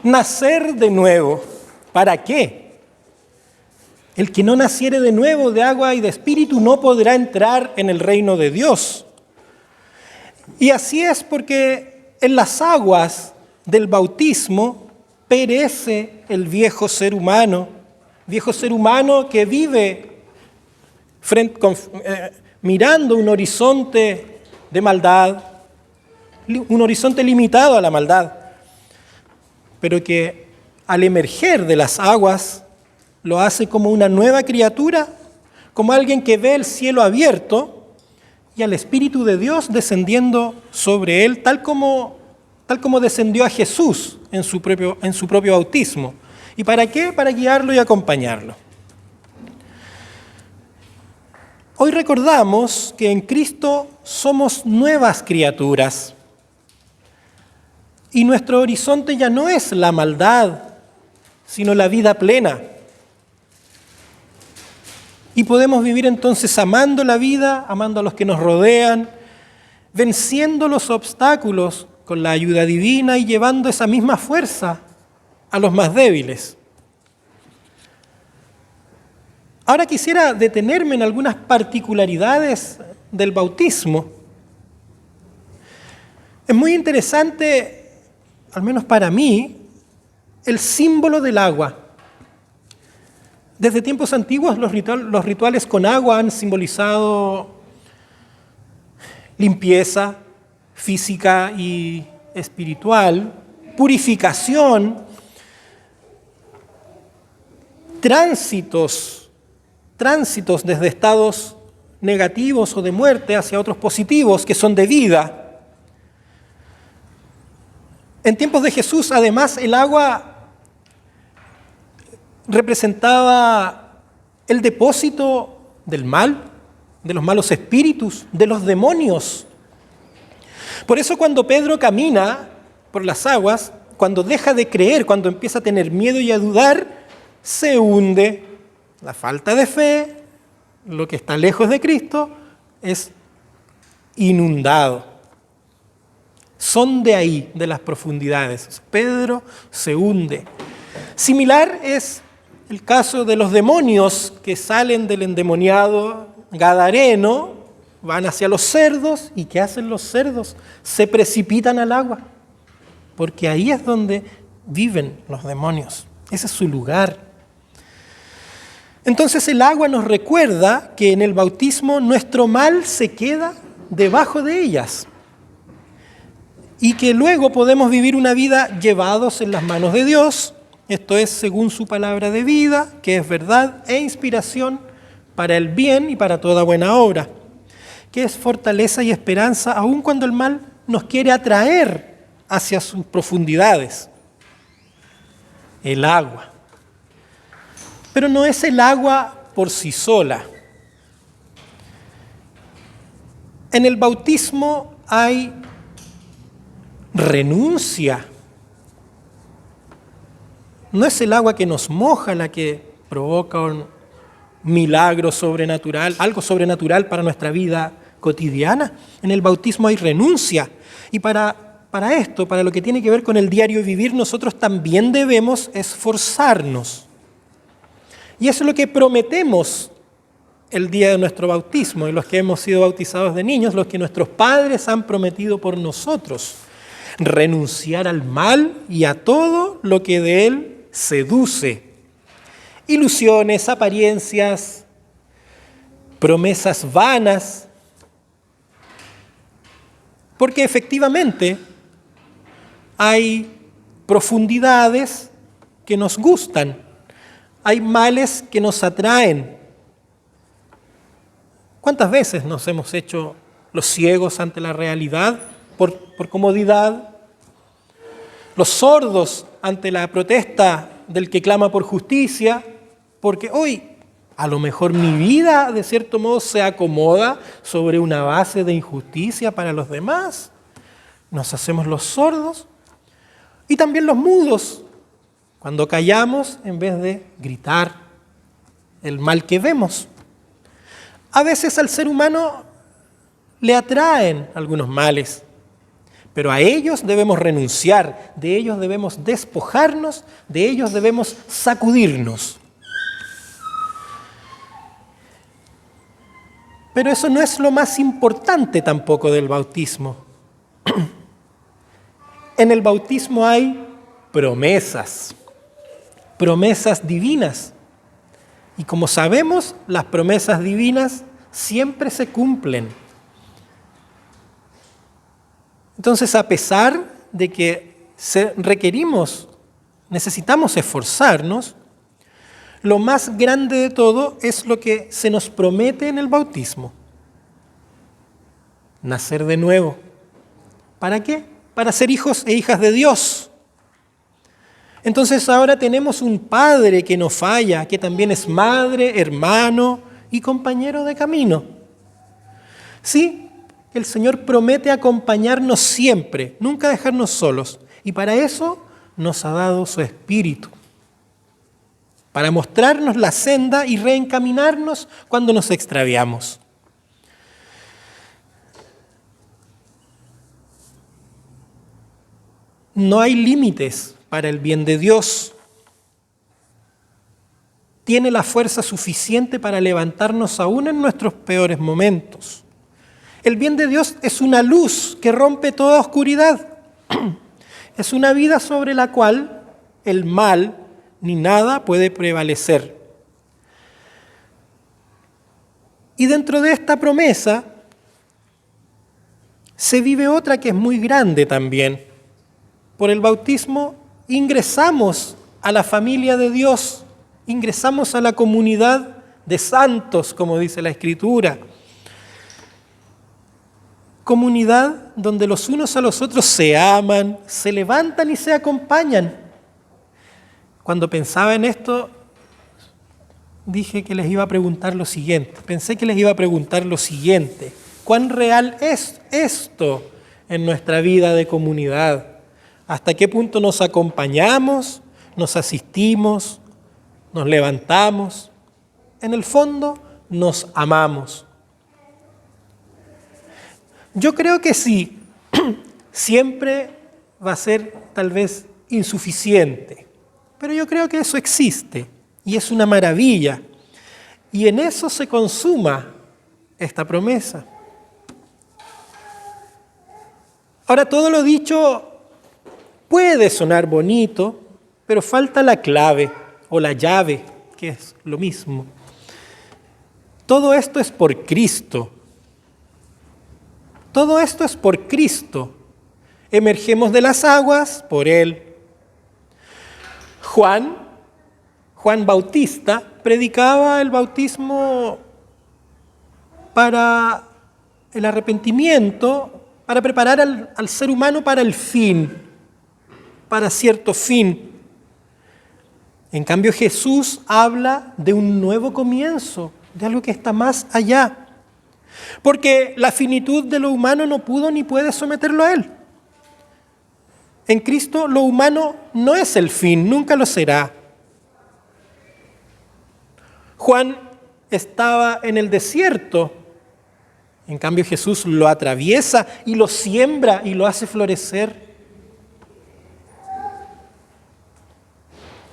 Nacer de nuevo, ¿para qué? El que no naciere de nuevo de agua y de espíritu no podrá entrar en el reino de Dios. Y así es porque en las aguas del bautismo perece el viejo ser humano que vive mirando un horizonte de maldad, un horizonte limitado a la maldad, pero que al emerger de las aguas lo hace como una nueva criatura, como alguien que ve el cielo abierto y al Espíritu de Dios descendiendo sobre él, tal como descendió a Jesús en su propio bautismo. ¿Y para qué? Para guiarlo y acompañarlo. Hoy recordamos que en Cristo somos nuevas criaturas y nuestro horizonte ya no es la maldad, sino la vida plena. Y podemos vivir entonces amando la vida, amando a los que nos rodean, venciendo los obstáculos con la ayuda divina y llevando esa misma fuerza a los más débiles. Ahora quisiera detenerme en algunas particularidades del bautismo. Es muy interesante, al menos para mí, el símbolo del agua. Desde tiempos antiguos los rituales con agua han simbolizado limpieza física y espiritual, purificación, tránsitos desde estados negativos o de muerte hacia otros positivos que son de vida. En tiempos de Jesús, además, el agua representaba el depósito del mal, de los malos espíritus, de los demonios. Por eso cuando Pedro camina por las aguas, cuando deja de creer, cuando empieza a tener miedo y a dudar, se hunde. La falta de fe, lo que está lejos de Cristo, es inundado. Son de ahí, de las profundidades. Pedro se hunde. Similar es el caso de los demonios que salen del endemoniado gadareno, van hacia los cerdos, ¿y qué hacen los cerdos? Se precipitan al agua, porque ahí es donde viven los demonios. Ese es su lugar. Entonces el agua nos recuerda que en el bautismo nuestro mal se queda debajo de ellas y que luego podemos vivir una vida llevados en las manos de Dios, esto es según su palabra de vida, que es verdad e inspiración para el bien y para toda buena obra, que es fortaleza y esperanza aun cuando el mal nos quiere atraer hacia sus profundidades. El agua. Pero no es el agua por sí sola. En el bautismo hay renuncia. No es el agua que nos moja la que provoca un milagro sobrenatural, algo sobrenatural para nuestra vida cotidiana. En el bautismo hay renuncia. Y para esto, para lo que tiene que ver con el diario vivir, nosotros también debemos esforzarnos. Y eso es lo que prometemos el día de nuestro bautismo, y los que hemos sido bautizados de niños, los que nuestros padres han prometido por nosotros. Renunciar al mal y a todo lo que de él seduce. Ilusiones, apariencias, promesas vanas. Porque efectivamente hay profundidades que nos gustan. Hay males que nos atraen. ¿Cuántas veces nos hemos hecho los ciegos ante la realidad por comodidad? Los sordos ante la protesta del que clama por justicia, porque hoy a lo mejor mi vida de cierto modo se acomoda sobre una base de injusticia para los demás. Nos hacemos los sordos y también los mudos, cuando callamos en vez de gritar el mal que vemos. A veces al ser humano le atraen algunos males, Pero a ellos debemos renunciar, de ellos debemos despojarnos, de ellos debemos sacudirnos. Pero eso no es lo más importante tampoco del bautismo. En el bautismo hay promesas divinas. Y como sabemos, las promesas divinas siempre se cumplen. Entonces, a pesar de que necesitamos esforzarnos, lo más grande de todo es lo que se nos promete en el bautismo. Nacer de nuevo. ¿Para qué? Para ser hijos e hijas de Dios. Entonces ahora tenemos un Padre que no falla, que también es madre, hermano y compañero de camino. Sí, el Señor promete acompañarnos siempre, nunca dejarnos solos. Y para eso nos ha dado su Espíritu. Para mostrarnos la senda y reencaminarnos cuando nos extraviamos. No hay límites para el bien de Dios. Tiene la fuerza suficiente para levantarnos aún en nuestros peores momentos. El bien de Dios es una luz que rompe toda oscuridad. Es una vida sobre la cual el mal ni nada puede prevalecer. Y dentro de esta promesa se vive otra que es muy grande también. Por el bautismo ingresamos a la familia de Dios, ingresamos a la comunidad de santos, como dice la Escritura. Comunidad donde los unos a los otros se aman, se levantan y se acompañan. Cuando pensaba en esto, pensé que les iba a preguntar lo siguiente. ¿Cuán real es esto en nuestra vida de comunidad? ¿Hasta qué punto nos acompañamos, nos asistimos, nos levantamos? En el fondo, nos amamos. Yo creo que sí, siempre va a ser tal vez insuficiente, pero yo creo que eso existe y es una maravilla. Y en eso se consuma esta promesa. Ahora, todo lo dicho puede sonar bonito, pero falta la clave o la llave, que es lo mismo. Todo esto es por Cristo. Todo esto es por Cristo. Emergemos de las aguas por Él. Juan Bautista predicaba el bautismo para el arrepentimiento, para preparar al ser humano para el fin, para cierto fin. En cambio, Jesús habla de un nuevo comienzo, de algo que está más allá. Porque la finitud de lo humano no pudo ni puede someterlo a Él. En Cristo lo humano no es el fin, nunca lo será. Juan estaba en el desierto, en cambio Jesús lo atraviesa y lo siembra y lo hace florecer.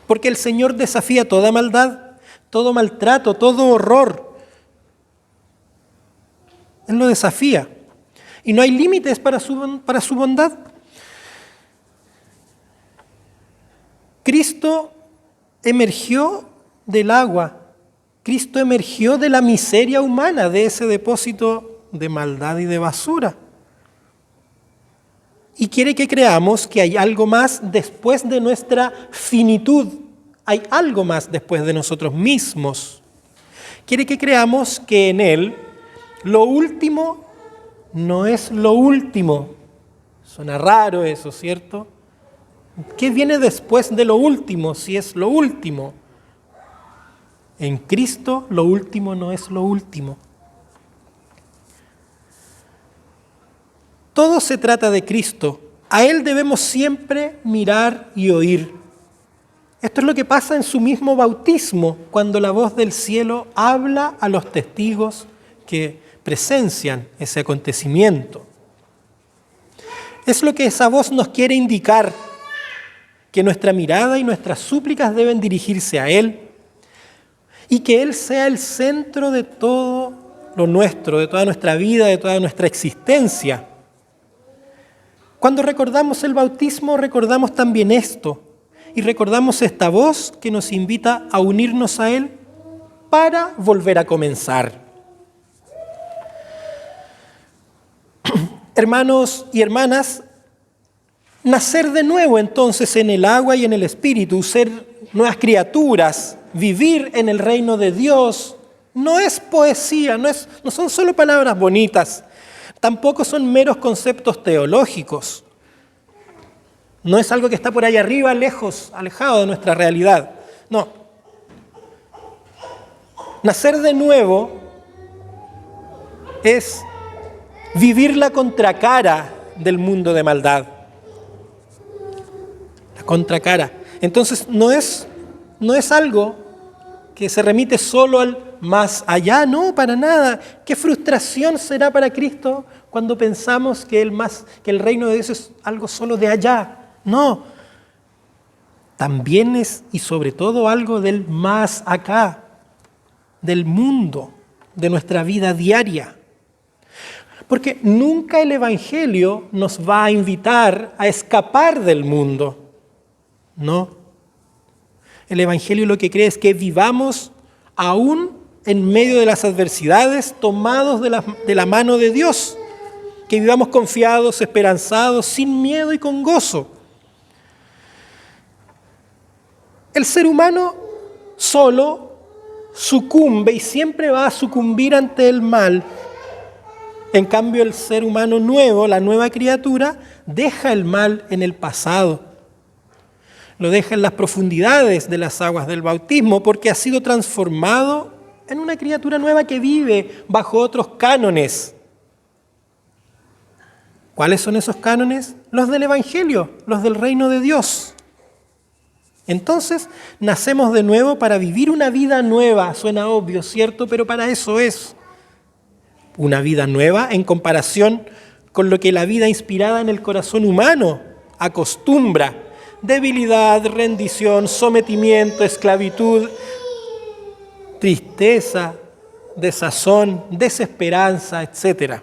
Porque el Señor desafía toda maldad, todo maltrato, todo horror. Él lo desafía. Y no hay límites para su bondad. Cristo emergió del agua. Cristo emergió de la miseria humana, de ese depósito de maldad y de basura. Y quiere que creamos que hay algo más después de nuestra finitud. Hay algo más después de nosotros mismos. Quiere que creamos que en Él lo último no es lo último. Suena raro eso, ¿cierto? ¿Qué viene después de lo último si es lo último? En Cristo lo último no es lo último. Todo se trata de Cristo. A Él debemos siempre mirar y oír. Esto es lo que pasa en su mismo bautismo, cuando la voz del cielo habla a los testigos que presencian ese acontecimiento. Es lo que esa voz nos quiere indicar, que nuestra mirada y nuestras súplicas deben dirigirse a Él y que Él sea el centro de todo lo nuestro, de toda nuestra vida, de toda nuestra existencia. Cuando recordamos el bautismo, recordamos también esto y recordamos esta voz que nos invita a unirnos a Él para volver a comenzar. Hermanos y hermanas, nacer de nuevo entonces en el agua y en el Espíritu, ser nuevas criaturas, vivir en el reino de Dios, no es poesía, no son solo palabras bonitas, tampoco son meros conceptos teológicos. No es algo que está por ahí arriba, lejos, alejado de nuestra realidad. No. Nacer de nuevo es vivir la contracara del mundo de maldad. La contracara. Entonces no es algo que se remite solo al más allá, no, para nada. ¿Qué frustración será para Cristo cuando pensamos que el reino de Dios es algo solo de allá? No. También es y sobre todo algo del más acá, del mundo, de nuestra vida diaria. Porque nunca el Evangelio nos va a invitar a escapar del mundo. No. El Evangelio lo que cree es que vivamos aún en medio de las adversidades, tomados de la mano de Dios. Que vivamos confiados, esperanzados, sin miedo y con gozo. El ser humano solo sucumbe y siempre va a sucumbir ante el mal. En cambio, el ser humano nuevo, la nueva criatura, deja el mal en el pasado. Lo deja en las profundidades de las aguas del bautismo porque ha sido transformado en una criatura nueva que vive bajo otros cánones. ¿Cuáles son esos cánones? Los del Evangelio, los del reino de Dios. Entonces, nacemos de nuevo para vivir una vida nueva. Suena obvio, ¿cierto? Pero para eso es una vida nueva en comparación con lo que la vida inspirada en el corazón humano acostumbra. Debilidad, rendición, sometimiento, esclavitud, tristeza, desazón, desesperanza, etc.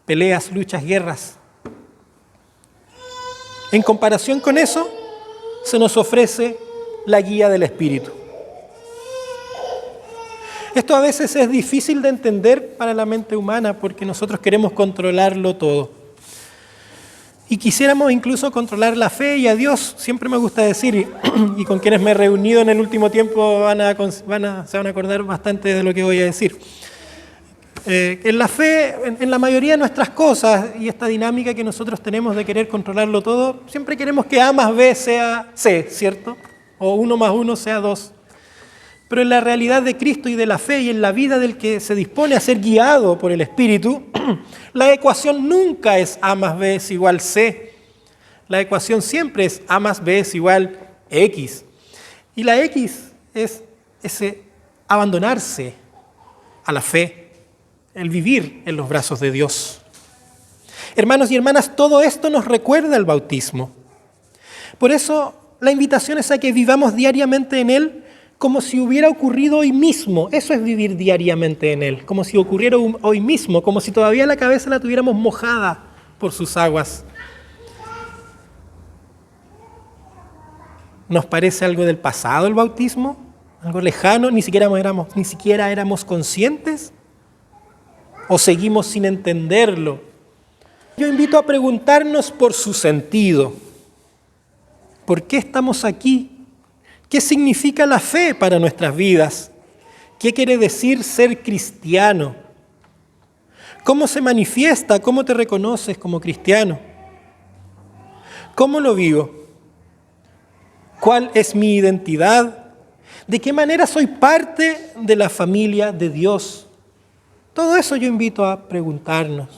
Peleas, luchas, guerras. En comparación con eso, se nos ofrece la guía del Espíritu. Esto a veces es difícil de entender para la mente humana porque nosotros queremos controlarlo todo. Y quisiéramos incluso controlar la fe y a Dios, siempre me gusta decir, y con quienes me he reunido en el último tiempo se van a acordar bastante de lo que voy a decir. En la fe, en la mayoría de nuestras cosas, y esta dinámica que nosotros tenemos de querer controlarlo todo, siempre queremos que A más B sea C, ¿cierto? O 1 más 1 sea 2. Pero en la realidad de Cristo y de la fe y en la vida del que se dispone a ser guiado por el Espíritu, la ecuación nunca es A más B es igual C. La ecuación siempre es A más B es igual X. Y la X es ese abandonarse a la fe, el vivir en los brazos de Dios. Hermanos y hermanas, todo esto nos recuerda el bautismo. Por eso la invitación es a que vivamos diariamente en Él como si hubiera ocurrido hoy mismo. Eso es vivir diariamente en Él, como si ocurriera hoy mismo, como si todavía la cabeza la tuviéramos mojada por sus aguas. ¿Nos parece algo del pasado el bautismo? ¿Algo lejano? ¿Ni siquiera éramos conscientes? ¿O seguimos sin entenderlo? Yo invito a preguntarnos por su sentido. ¿Por qué estamos aquí? ¿Qué significa la fe para nuestras vidas? ¿Qué quiere decir ser cristiano? ¿Cómo se manifiesta? ¿Cómo te reconoces como cristiano? ¿Cómo lo vivo? ¿Cuál es mi identidad? ¿De qué manera soy parte de la familia de Dios? Todo eso yo invito a preguntarnos.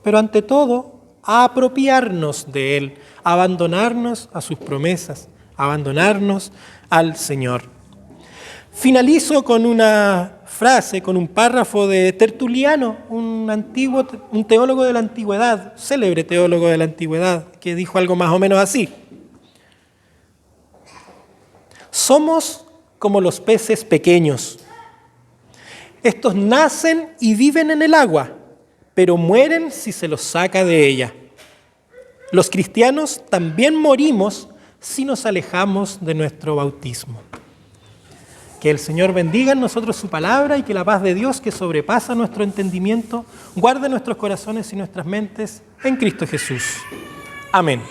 Pero ante todo, a apropiarnos de Él, a abandonarnos a sus promesas, a abandonarnos al Señor. Finalizo con una frase, con un párrafo de Tertuliano, un teólogo de la antigüedad, célebre teólogo de la antigüedad, que dijo algo más o menos así. Somos como los peces pequeños. Estos nacen y viven en el agua, pero mueren si se los saca de ella. Los cristianos también morimos si nos alejamos de nuestro bautismo. Que el Señor bendiga en nosotros su palabra y que la paz de Dios, que sobrepasa nuestro entendimiento, guarde nuestros corazones y nuestras mentes en Cristo Jesús. Amén.